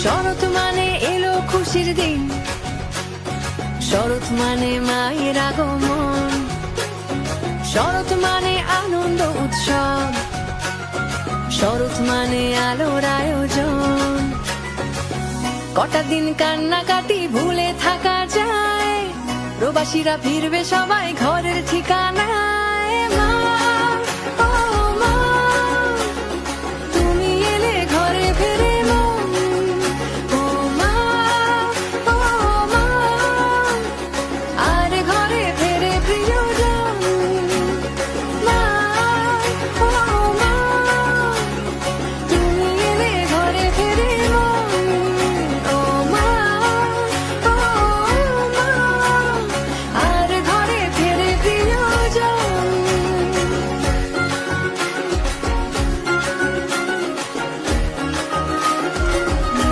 শরৎ মানে এলো খুশির দিন, শরৎ মানে মায়ের আগমন, শরৎ মানে আনন্দ উৎসব, শরৎ মানে আলোর আয়োজন। কটা দিন কান্নাকাটি ভুলে থাকা যায়, প্রবাসীরা ফিরবে সবাই ঘরের ঠিকানায়।